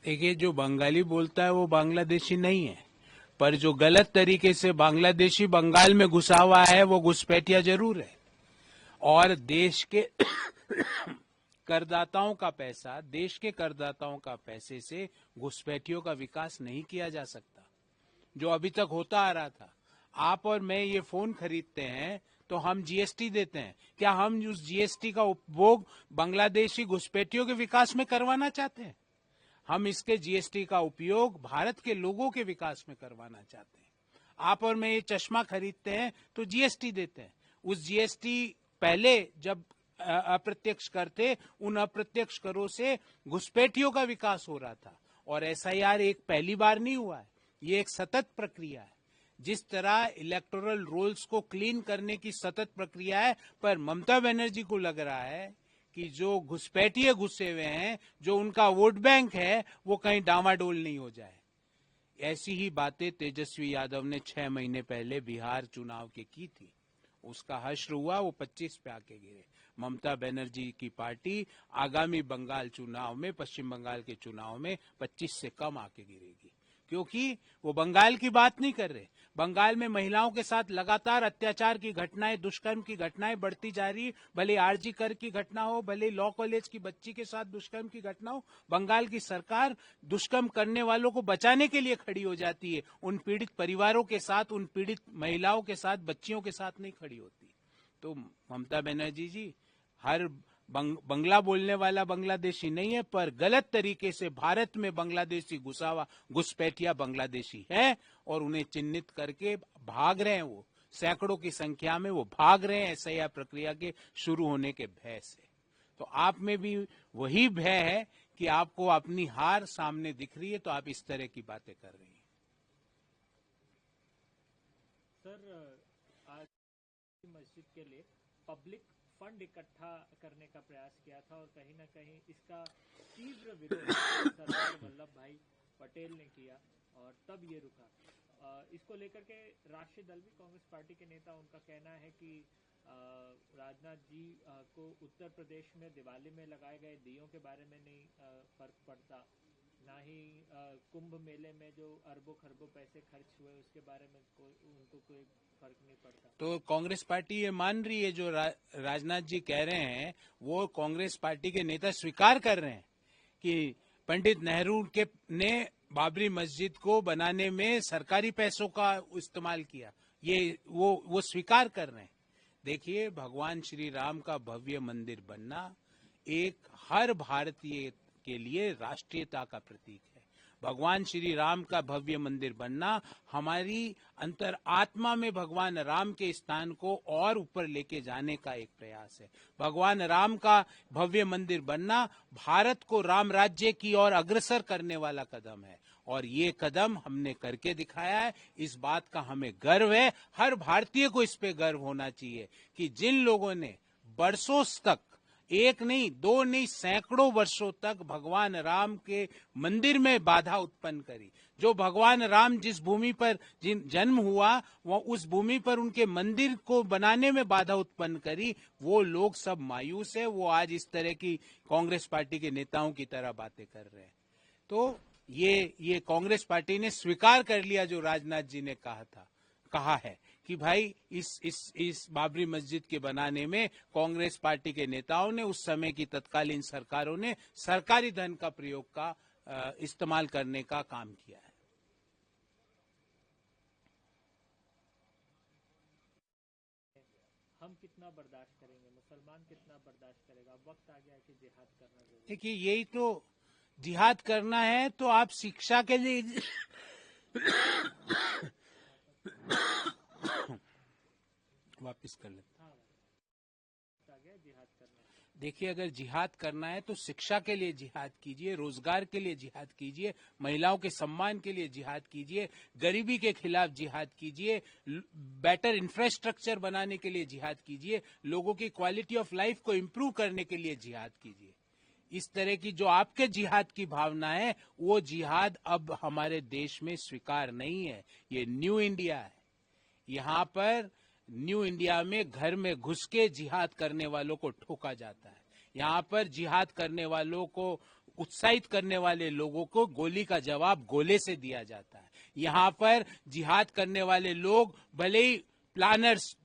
देखिए, जो बंगाली बोलता है वो बांग्लादेशी नहीं है, पर जो गलत तरीके से बांग्लादेशी बंगाल में घुसा हुआ है वो घुसपैठिया जरूर है। और देश के करदाताओं का पैसा, देश के करदाताओं का पैसे से घुसपैठियों का विकास नहीं किया जा सकता, जो अभी तक होता आ रहा था। आप और मैं ये फोन खरीदते हैं तो हम जीएसटी देते हैं। क्या हम उस जीएसटी का उपभोग बांग्लादेशी घुसपैठियों के विकास में करवाना चाहते हैं? हम इसके जीएसटी का उपयोग भारत के लोगों के विकास में करवाना चाहते हैं। आप और मैं ये चश्मा खरीदते हैं तो जीएसटी देते हैं। उस जीएसटी पहले जब अप्रत्यक्ष कर थे, उन अप्रत्यक्ष करों से घुसपैठियों का विकास हो रहा था। और एसआईआर एक पहली बार नहीं हुआ है, ये एक सतत प्रक्रिया है। जिस तरह इलेक्टोरल रोल्स को क्लीन करने की सतत प्रक्रिया है, पर ममता बनर्जी को लग रहा है कि जो घुसपैठिए घुसे हुए हैं, जो उनका वोट बैंक है, वो कहीं डामाडोल नहीं हो जाए। ऐसी ही बातें तेजस्वी यादव ने 6 महीने पहले बिहार चुनाव के की थी। उसका हश्र हुआ, वो 25 पे आके गिरे। ममता बनर्जी की पार्टी आगामी बंगाल चुनाव में, पश्चिम बंगाल के चुनाव में 25 से कम आके गिरेगी, क्योंकि वो बंगाल की बात नहीं कर रहे। बंगाल में महिलाओं के साथ लगातार अत्याचार की घटनाएं, दुष्कर्म की घटनाएं बढ़ती जा रही, भले आरजी कर की घटना हो, भले लॉ कॉलेज की बच्ची के साथ दुष्कर्म की घटना हो। बंगाल की सरकार दुष्कर्म करने वालों को बचाने के लिए खड़ी हो जाती है, उन पीड़ित परिवारों के साथ, उन पीड़ित महिलाओं के साथ, बच्चियों के साथ नहीं खड़ी होती। तो ममता बनर्जी जी, हर बंगला बोलने वाला बांग्लादेशी नहीं है, पर गलत तरीके से भारत में बांग्लादेशी घुसावा घुसपैठिया बांग्लादेशी है, और उन्हें चिन्हित करके भाग रहे हैं। वो सैकड़ों की संख्या में वो भाग रहे हैं एसआईआर प्रक्रिया के शुरू होने के भय से। तो आप में भी वही भय है कि आपको अपनी हार सामने दिख रही है, तो आप इस तरह की बातें कर रही हैं। सर, आज मस्जिद के लिए पब्लिक फंड इकट्ठा करने का प्रयास किया था और कहीं ना कहीं इसका तीव्र विरोध सरदार वल्लभ भाई पटेल ने किया और तब ये रुका। इसको लेकर के राष्ट्रीय दल भी, कांग्रेस पार्टी के नेता, उनका कहना है कि राजनाथ जी को उत्तर प्रदेश में दिवाली में लगाए गए दियों के बारे में नहीं फर्क पड़ता, ना ही कुंभ मेले में जो अरबों खरबों पैसे खर्च हुए उसके बारे में उनको कोई फर्क नहीं पड़ता। तो कांग्रेस पार्टी ये मान रही है, जो राजनाथ जी कह रहे हैं वो कांग्रेस पार्टी के नेता स्वीकार कर रहे हैं कि पंडित नेहरू के ने बाबरी मस्जिद को बनाने में सरकारी पैसों का इस्तेमाल किया। ये वो स्वीकार कर रहे हैं। देखिए, भगवान श्री राम का भव्य मंदिर बनना एक हर भारतीय के लिए राष्ट्रीयता का प्रतीक है। भगवान श्री राम का भव्य मंदिर बनना हमारी अंतर आत्मा में भगवान राम के स्थान को और ऊपर लेके जाने का एक प्रयास है। भगवान राम का भव्य मंदिर बनना भारत को राम राज्य की ओर अग्रसर करने वाला कदम है, और ये कदम हमने करके दिखाया है। इस बात का हमें गर्व है। हर भारतीय को इस पे गर्व होना चाहिए कि जिन लोगों ने बरसों तक, एक नहीं, दो नहीं, सैकड़ों वर्षों तक भगवान राम के मंदिर में बाधा उत्पन्न करी, जो भगवान राम जिस भूमि पर जन्म हुआ, वो उस भूमि पर उनके मंदिर को बनाने में बाधा उत्पन्न करी, वो लोग सब मायूस है। वो आज इस तरह की कांग्रेस पार्टी के नेताओं की तरह बातें कर रहे हैं। तो ये कांग्रेस पार्टी ने स्वीकार कर लिया जो राजनाथ जी ने कहा है कि भाई इस बाबरी मस्जिद के बनाने में कांग्रेस पार्टी के नेताओं ने, उस समय की तत्कालीन सरकारों ने सरकारी धन का प्रयोग का इस्तेमाल करने का काम किया है। हम कितना बर्दाश्त करेंगे, मुसलमान कितना बर्दाश्त करेगा? अब वक्त आ गया है कि जिहाद करना जरूरी है। देखिए, यही तो जिहाद करना है तो आप शिक्षा के लिए वापिस कर लेते। जिहाद करना, देखिए, अगर जिहाद करना है तो शिक्षा के लिए जिहाद कीजिए, रोजगार के लिए जिहाद कीजिए, महिलाओं के सम्मान के लिए जिहाद कीजिए, गरीबी के खिलाफ जिहाद कीजिए, बेटर इंफ्रास्ट्रक्चर बनाने के लिए जिहाद कीजिए, लोगों की क्वालिटी ऑफ लाइफ को इम्प्रूव करने के लिए जिहाद कीजिए। इस तरह की जो आपके जिहाद की भावना है, वो जिहाद अब हमारे देश में स्वीकार नहीं है। ये न्यू इंडिया है। यहाँ पर न्यू इंडिया में घर में घुस के जिहाद करने वालों को ठोका जाता है। यहाँ पर जिहाद करने वालों को उत्साहित करने वाले लोगों को गोली का जवाब गोले से दिया जाता है। यहाँ पर जिहाद करने वाले लोग भले ही प्लानर्स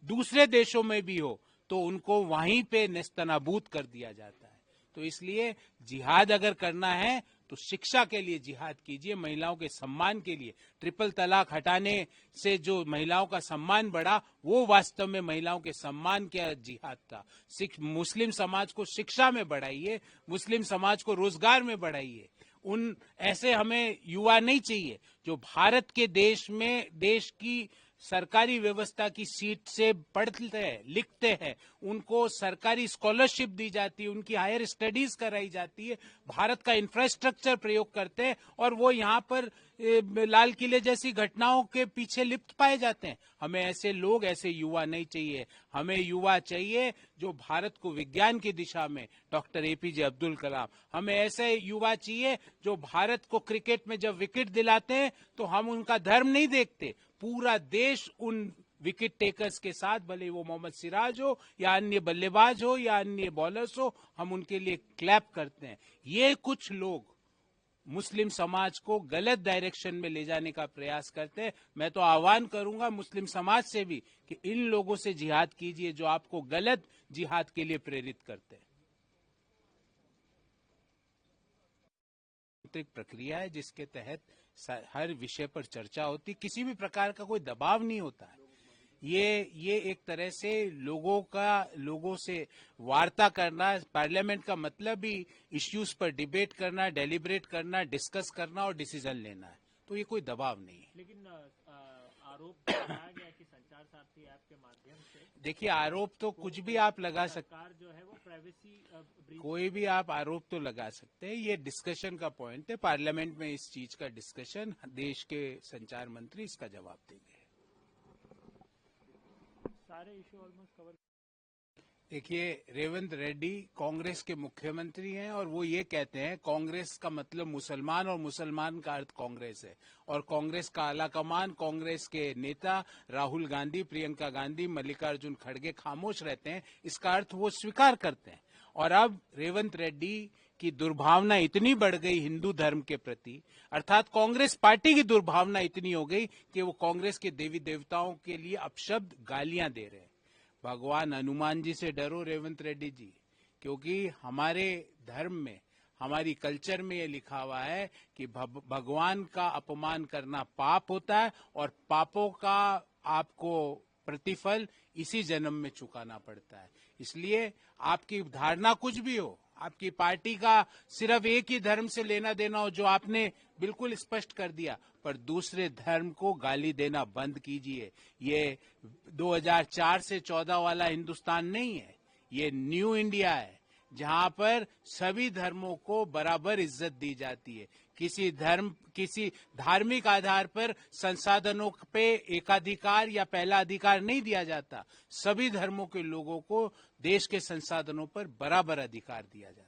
दूसरे देशों में भी हो तो उनको वहीं पे नेस्तनाबूद कर दिया जाता है। तो इसलिए जिहाद अगर करना है तो शिक्षा के लिए जिहाद कीजिए, महिलाओं के सम्मान के लिए। ट्रिपल तलाक हटाने से जो महिलाओं का सम्मान बढ़ा वो वास्तव में महिलाओं के सम्मान का जिहाद था। मुस्लिम समाज को शिक्षा में बढ़ाइए, मुस्लिम समाज को रोजगार में बढ़ाइए। उन ऐसे हमें युवा नहीं चाहिए जो भारत के देश में देश की सरकारी व्यवस्था की सीट से पढ़ते हैं लिखते हैं, उनको सरकारी स्कॉलरशिप दी जाती है, उनकी हायर स्टडीज कराई जाती है, भारत का इंफ्रास्ट्रक्चर प्रयोग करते हैं और वो यहाँ पर लाल किले जैसी घटनाओं के पीछे लिप्त पाए जाते हैं। हमें ऐसे लोग, ऐसे युवा नहीं चाहिए। हमें युवा चाहिए जो भारत को विज्ञान की दिशा में, डॉक्टर एपीजे अब्दुल कलाम। हमें ऐसे युवा चाहिए जो भारत को क्रिकेट में जब विकेट दिलाते हैं तो हम उनका धर्म नहीं देखते, पूरा देश उन विकेट टेकर्स के साथ, भले वो मोहम्मद सिराज हो या अन्य बल्लेबाज हो या अन्य बॉलर्स हो, हम उनके लिए क्लैप करते हैं। ये कुछ लोग मुस्लिम समाज को गलत डायरेक्शन में ले जाने का प्रयास करते हैं। मैं तो आह्वान करूंगा मुस्लिम समाज से भी कि इन लोगों से जिहाद कीजिए जो आपको गलत जिहाद के लिए प्रेरित करते हैं। प्रक्रिया है जिसके तहत हर विषय पर चर्चा होती, किसी भी प्रकार का कोई दबाव नहीं होता है। ये एक तरह से लोगों से वार्ता करना, पार्लियामेंट का मतलब ही इश्यूज पर डिबेट करना, डेलिब्रेट करना, डिस्कस करना और डिसीजन लेना है। तो ये कोई दबाव नहीं है। लेकिन आरोप लगाया गया कि संचार सारथी ऐप के माध्यम से, देखिए आरोप तो कुछ भी आप लगा सकते, सरकार जो है वो प्राइवेसी कोई भी आप आरोप तो लगा सकते हैं। ये डिस्कशन का पॉइंट है, पार्लियामेंट में इस चीज का डिस्कशन, देश के संचार मंत्री इसका जवाब देंगे। सारे इशू ऑलमोस्ट कवर। देखिए रेवंत रेड्डी कांग्रेस के मुख्यमंत्री हैं और वो ये कहते हैं कांग्रेस का मतलब मुसलमान और मुसलमान का अर्थ कांग्रेस है, और कांग्रेस का आलाकमान, कांग्रेस के नेता राहुल गांधी, प्रियंका गांधी, मल्लिकार्जुन खड़गे खामोश रहते हैं। इसका अर्थ वो स्वीकार करते हैं। और अब रेवंत रेड्डी की दुर्भावना इतनी बढ़ गई हिंदू धर्म के प्रति, अर्थात कांग्रेस पार्टी की दुर्भावना इतनी हो गई कि वो कांग्रेस के देवी देवताओं के लिए अपशब्द गालियां दे रहे हैं। भगवान हनुमान जी से डरो रेवंत रेड्डी जी, क्योंकि हमारे धर्म में, हमारी कल्चर में ये लिखा हुआ है कि भगवान का अपमान करना पाप होता है और पापों का आपको प्रतिफल इसी जन्म में चुकाना पड़ता है। इसलिए आपकी धारणा कुछ भी हो, आपकी पार्टी का सिर्फ एक ही धर्म से लेना देना हो जो आपने बिल्कुल स्पष्ट कर दिया, पर दूसरे धर्म को गाली देना बंद कीजिए। ये 2004 से 14 वाला हिंदुस्तान नहीं है, ये न्यू इंडिया है जहां पर सभी धर्मों को बराबर इज्जत दी जाती है। किसी धार्मिक आधार पर संसाधनों पे एकाधिकार या पहला अधिकार नहीं दिया जाता। सभी धर्मों के लोगों को देश के संसाधनों पर बराबर अधिकार दिया जाता है।